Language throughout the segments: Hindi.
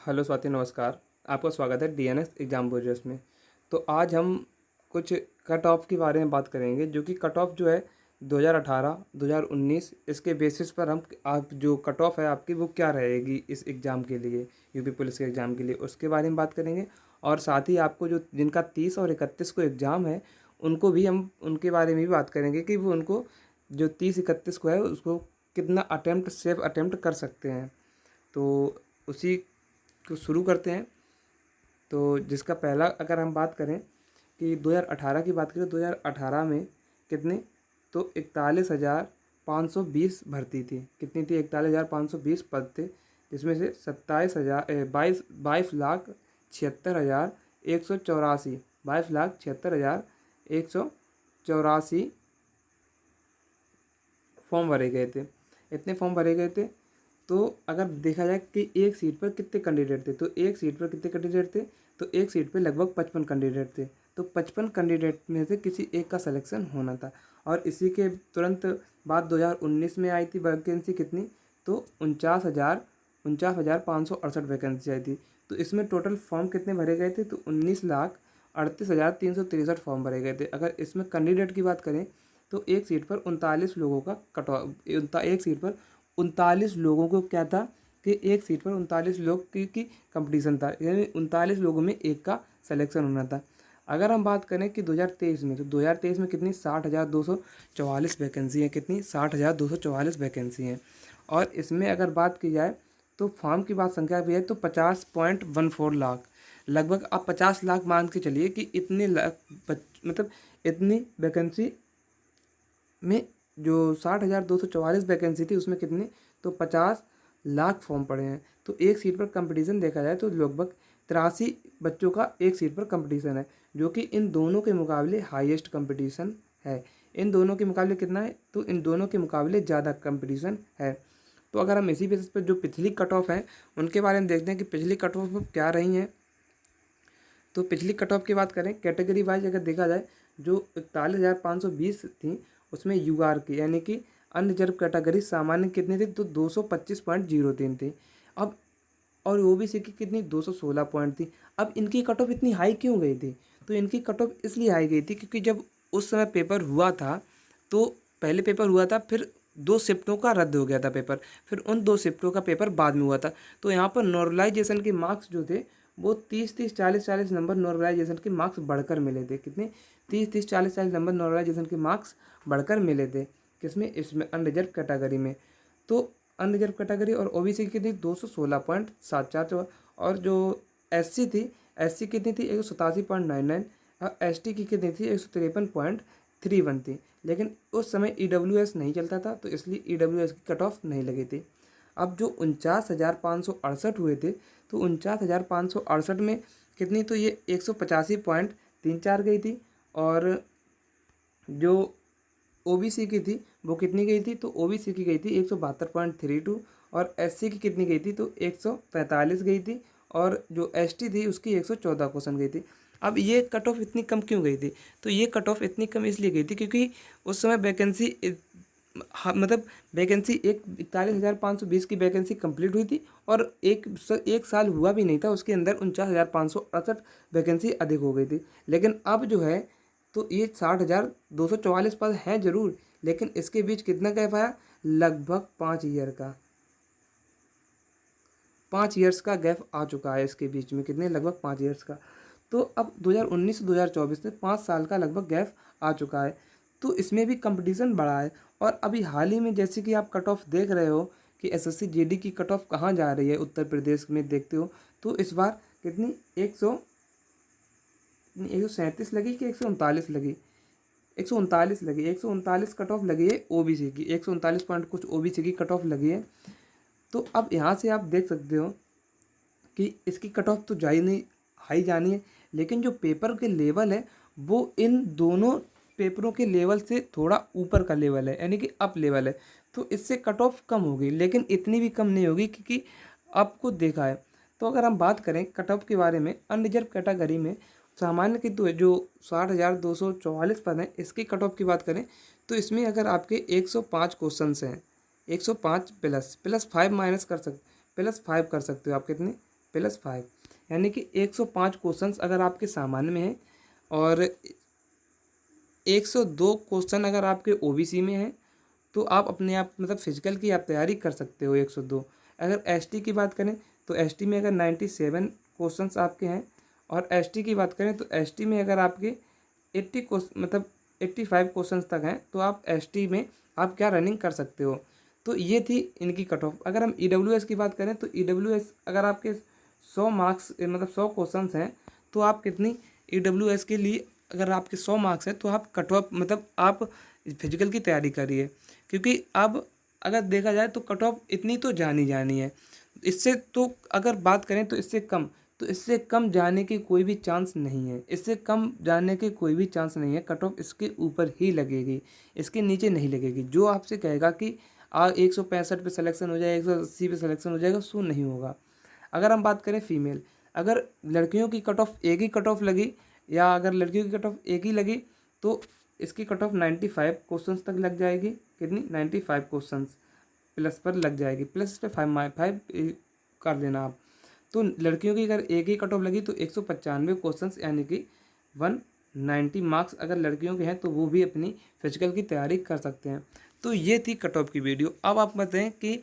हेलो स्वाति, नमस्कार। आपका स्वागत है डीएनएस एग्ज़ाम वॉरियर्स में। तो आज हम कुछ कट ऑफ के बारे में बात करेंगे, जो कि कट ऑफ जो है 2018, 2019 इसके बेसिस पर हम आप जो कट ऑफ है आपकी वो क्या रहेगी इस एग्ज़ाम के लिए, यूपी पुलिस के एग्ज़ाम के लिए, उसके बारे में बात करेंगे। और साथ ही आपको जो जिनका 30 और 31 को एग्ज़ाम है उनको भी हम उनके बारे में भी बात करेंगे कि वो उनको जो 30-31 को है उसको कितना अटैम्प्ट सेफ अटैम्प्ट कर सकते हैं। तो उसी को शुरू करते हैं। तो जिसका पहला अगर हम बात करें कि 2018 की बात करें, 2018 में कितने, तो 41,520 भर्ती थी। कितनी थी? 41,520 पद थे, जिसमें से 22,76,184 22,76,184 फॉर्म भरे गए थे। इतने फॉर्म भरे गए थे। तो अगर देखा जाए कि एक सीट पर कितने कैंडिडेट थे, तो एक सीट पर कितने कैंडिडेट थे, तो एक सीट पे लगभग 55 कैंडिडेट थे। तो 55 कैंडिडेट में से किसी एक का सिलेक्शन होना था। और इसी के तुरंत बाद 2019 में आई थी वैकेंसी कितनी, तो 49,568 वैकेंसी आई थी। तो इसमें टोटल फॉर्म कितने भरे गए थे, तो 19,38,363 फॉर्म भरे गए थे। अगर इसमें कैंडिडेट की बात करें तो एक सीट पर 39 लोगों का कट ऑफ, एक सीट पर 39 लोगों को क्या था कि एक सीट पर 39 लोग की कंपटीशन था, यानी 39 लोगों में एक का सिलेक्शन होना था। अगर हम बात करें कि 2023 में, तो 2023 में कितनी 60,244 वैकेंसी है। कितनी? 60,244 वैकेंसी हैं। और इसमें अगर बात की जाए तो फॉर्म की बात संख्या भी है तो 50.14 लाख, लगभग आप 50 लाख मान के चलिए कि इतने लाख मतलब इतनी वैकेंसी में जो 60,244 वैकेंसी थी उसमें कितनी, तो 50 लाख फॉर्म पड़े हैं। तो एक सीट पर कंपटीशन देखा जाए तो लगभग 83 बच्चों का एक सीट पर कंपटीशन है, जो कि इन दोनों के मुकाबले हाईएस्ट कंपटीशन है। इन दोनों के मुकाबले कितना है, तो इन दोनों के मुकाबले ज़्यादा कंपटीशन है। तो अगर हम इसी बेसिस पर जो पिछली कट ऑफ है उनके बारे में देखते हैं कि पिछली कट ऑफ क्या रही हैं। तो पिछली कट ऑफ की बात करें कैटेगरी वाइज अगर देखा जाए, जो 41,520 थी उसमें यूआर की यानी कि अनरिजर्व कैटेगरी सामान्य कितनी थी, तो 225.03 थी। अब और ओबीसी की कितनी, 216 पॉइंट थी। अब इनकी कट ऑफ इतनी हाई क्यों गई थी, तो इनकी कट ऑफ इसलिए हाई गई थी क्योंकि जब उस समय पेपर हुआ था तो पहले पेपर हुआ था, फिर 2 शिफ्टों का रद्द हो गया था पेपर, फिर उन 2 शिफ्टों का पेपर बाद में हुआ था। तो यहाँ पर नॉर्मलाइजेशन के मार्क्स जो थे वो 30-30, 40-40 नंबर नॉर्मलाइजेशन के मार्क्स बढ़कर मिले थे। कितने? 30-30, 40-40 नंबर नॉर्मलाइजेशन के मार्क्स बढ़कर मिले थे। किसमें? इसमें अनरिजर्व कैटेगरी में। तो अनरिजर्व कैटेगरी और ओबीसी की थी 216.74, और जो एससी थी, एससी कितनी थी 187.99, और एसटी की कितनी थी 153.31 थी। लेकिन उस समय ईडब्ल्यूएस नहीं चलता था, तो इसलिए ईडब्ल्यूएस की कट ऑफ नहीं लगी थी। अब जो 49,568 हुए थे, तो 49,568 में कितनी, तो ये 185.34 गई थी। और जो ओबीसी की थी वो कितनी गई थी, तो ओबीसी की गई थी 172.32, और एससी की कितनी गई थी, तो 145 गई थी, और जो एसटी थी उसकी 114 क्वेश्चन गई थी। अब ये कट ऑफ इतनी कम क्यों गई थी, तो ये कट ऑफ इतनी कम इसलिए गई थी क्योंकि उस समय वैकेंसी मतलब वैकेंसी 41,520 की वैकेंसी कंप्लीट हुई थी, और एक साल हुआ भी नहीं था उसके अंदर 49,568 वैकेंसी अधिक हो गई थी। लेकिन अब जो है तो ये 60,244 पद हैं जरूर, लेकिन इसके बीच कितना गैप आया, लगभग 5 ईयर का, 5 ईयर्स का गैप आ चुका है इसके बीच में। कितने? लगभग 5 ईयर्स का। तो अब 2019 से 2024 में 5 साल का लगभग गैप आ चुका है। तो इसमें भी कंपटीशन बढ़ा है। और अभी हाल ही में जैसे कि आप कट ऑफ देख रहे हो कि एसएससी जीडी की कट ऑफ कहाँ जा रही है, उत्तर प्रदेश में देखते हो तो इस बार कितनी 137 लगी कि 139 लगी, 139 लगी, 139 कट ऑफ लगी है ओबीसी की, 139 पॉइंट कुछ ओबीसी की कट ऑफ लगी है। तो अब यहाँ से आप देख सकते हो कि इसकी कट ऑफ तो जा ही नहीं, हाई जानी है, लेकिन जो पेपर के लेवल है वो इन दोनों पेपरों के लेवल से थोड़ा ऊपर का लेवल है, यानी कि अप लेवल है। तो इससे कट ऑफ कम होगी, लेकिन इतनी भी कम नहीं होगी क्योंकि आपको देखा है। तो अगर हम बात करें कट ऑफ के बारे में, अनरिजर्व कैटेगरी में सामान्य की तो जो 60,244 पद हैं, इसकी कट ऑफ की बात करें तो इसमें अगर आपके 105 क्वेश्चन हैं, 105 प्लस 5 माइनस कर सकते, +5 कर सकते हो आप। कितने? प्लस 5, यानी कि 105 क्वेश्चंस अगर आपके सामान्य में हैं और 102 क्वेश्चन अगर आपके ओबीसी में हैं तो आप अपने आप मतलब फिजिकल की आप तैयारी कर सकते हो 102। अगर एसटी की बात करें तो एसटी में अगर 97 क्वेश्चंस आपके हैं और एसटी की बात करें तो एसटी में अगर आपके 80 क्वेश्चन मतलब 85 क्वेश्चंस तक हैं तो आप एसटी में आप क्या रनिंग कर सकते हो। तो ये थी इनकी कट ऑफ। अगर हम ईडब्ल्यूएस की बात करें तो ईडब्ल्यूएस अगर आपके 100 मार्क्स मतलब 100 क्वेश्चंस हैं तो आप कितनी ईडब्ल्यूएस के लिए अगर आपके 100 मार्क्स हैं तो आप कट ऑफ मतलब आप फिजिकल की तैयारी करिए, क्योंकि अब अगर देखा जाए तो कट ऑफ इतनी तो जानी जानी है। इससे तो अगर बात करें तो इससे कम जाने की कोई भी चांस नहीं है, इससे कम जाने के कोई भी चांस नहीं है। कट ऑफ इसके ऊपर ही लगेगी, इसके नीचे नहीं लगेगी। जो आपसे कहेगा कि 165 पे सिलेक्शन हो जाए 180 पे सिलेक्शन हो जाएगा, सो नहीं होगा। अगर हम बात करें फीमेल, अगर लड़कियों की कट ऑफ एक ही कट ऑफ लगी या अगर लड़कियों की कट ऑफ एक ही लगी तो इसकी कट ऑफ 95 क्वेश्चंस तक लग जाएगी। कितनी 95 क्वेश्चंस प्लस पर लग जाएगी, प्लस इस पर 5 कर देना आप। तो लड़कियों की अगर एक ही कट ऑफ लगी तो 195 क्वेश्चंस यानी कि 190 मार्क्स अगर लड़कियों के हैं तो वो भी अपनी फिजिकल की तैयारी कर सकते हैं। तो ये थी कट ऑफ की वीडियो। अब आप बताएं कि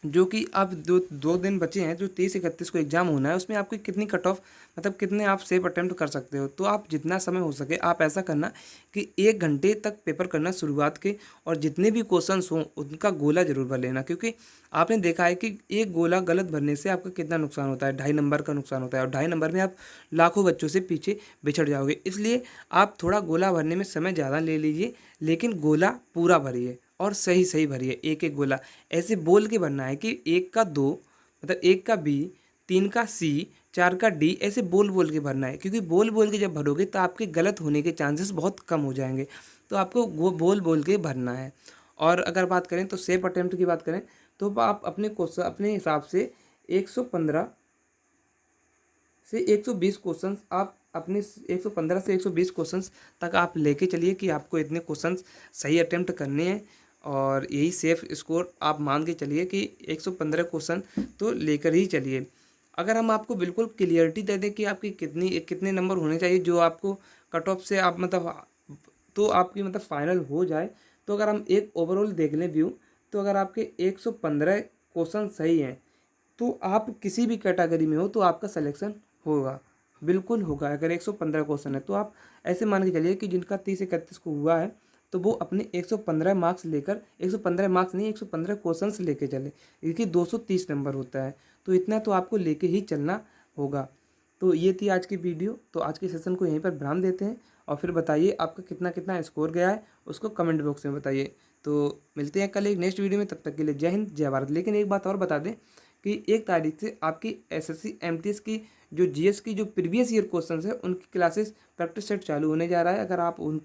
जो कि अब दो दिन बचे हैं, जो 30-31 को एग्ज़ाम होना है, उसमें आपकी कितनी कट ऑफ मतलब कितने आप सेफ अटेम्प्ट कर सकते हो। तो आप जितना समय हो सके आप ऐसा करना कि 1 घंटे तक पेपर करना शुरुआत के, और जितने भी क्वेश्चंस हों उनका गोला जरूर भर लेना, क्योंकि आपने देखा है कि एक गोला गलत भरने से आपका कितना नुकसान होता है, 2.5 नंबर का नुकसान होता है, और 2.5 नंबर में आप लाखों बच्चों से पीछे बिछड़ जाओगे। इसलिए आप थोड़ा गोला भरने में समय ज़्यादा ले लीजिए, लेकिन गोला पूरा भरिए और सही सही भरिए। एक एक गोला ऐसे बोल के भरना है कि 1 का 2 मतलब 1 का बी, 3 का सी, 4 का डी, ऐसे बोल बोल के भरना है, क्योंकि बोल बोल के जब भरोगे तो आपके गलत होने के चांसेस बहुत कम हो जाएंगे। तो आपको वो बोल बोल के भरना है। और अगर बात करें तो सेफ अटेम्प्ट की बात करें तो आप अपने क्वेश्चन अपने हिसाब से 115 से 120 क्वेश्चंस आप अपने 115 से 120 क्वेश्चंस तक आप लेके चलिए कि आपको इतने क्वेश्चंस सही अटेम्प्ट करने हैं, और यही सेफ स्कोर आप मान के चलिए कि 115 क्वेश्चन तो लेकर ही चलिए। अगर हम आपको बिल्कुल क्लियरिटी दे दें कि आपकी कितने नंबर होने चाहिए जो आपको कट ऑफ से आप मतलब तो आपकी मतलब फाइनल हो जाए, तो अगर हम एक ओवरऑल देख लें व्यू, तो अगर आपके 115 क्वेश्चन सही हैं तो आप किसी भी कैटेगरी में हो तो आपका सिलेक्शन होगा, बिल्कुल होगा। अगर 115 क्वेश्चन है तो आप ऐसे मान के चलिए कि जिनका 30-31 को हुआ है तो वो अपने 115 मार्क्स लेकर 115 मार्क्स नहीं 115 क्वेश्चंस लेके चले, क्योंकि 230 नंबर होता है, तो इतना तो आपको लेके ही चलना होगा। तो ये थी आज की वीडियो। तो आज के सेशन को यहीं पर विराम देते हैं, और फिर बताइए आपका कितना कितना स्कोर गया है उसको कमेंट बॉक्स में बताइए। तो मिलते हैं कल एक नेक्स्ट वीडियो में, तब तक के लिए जय हिंद जय भारत। लेकिन एक बात और बता दें कि 1 तारीख से आपकी एसएससी एमटीएस की जो जीएस की जो प्रीवियस ईयर क्वेश्चंस है उनकी क्लासेस प्रैक्टिस सेट चालू होने जा रहा है। अगर आप उन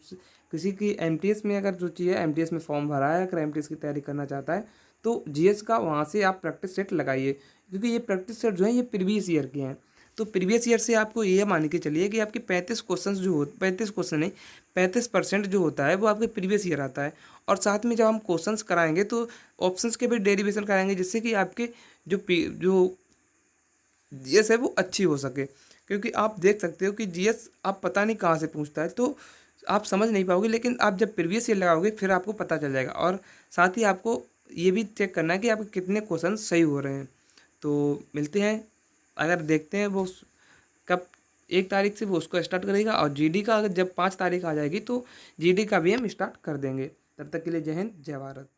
किसी की एमटीएस में अगर रुचि है, एमटीएस में फॉर्म भरा है, अगर एमटीएस की तैयारी करना चाहता है तो जीएस का वहाँ से आप प्रैक्टिस सेट लगाइए, क्योंकि ये प्रैक्टिस सेट जो है ये प्रीवियस ईयर के हैं। तो प्रीवियस ईयर से आपको ये मान के चलिए कि आपके 35 क्वेश्चन जो हो 35 क्वेश्चन नहीं 35% जो होता है वो आपके प्रीवियस ईयर आता है। और साथ में जब हम क्वेश्चंस कराएंगे तो ऑप्शंस के भी डेरिवेशन कराएंगे, जिससे कि आपके जो जीएस है वो अच्छी हो सके। क्योंकि आप देख सकते हो कि जीएस आप पता नहीं कहाँ से पूछता है, तो आप समझ नहीं पाओगे, लेकिन आप जब प्रीवियस ईयर लगाओगे फिर आपको पता चल जाएगा। और साथ ही आपको ये भी चेक करना है कि आपके कितने क्वेश्चन सही हो रहे हैं। तो मिलते हैं, अगर देखते हैं वो कब 1 तारीख से वो उसको स्टार्ट करेगा, और जीडी का अगर जब 5 तारीख आ जाएगी तो जीडी का भी हम स्टार्ट कर देंगे। तब तक के लिए जय हिंद जय भारत।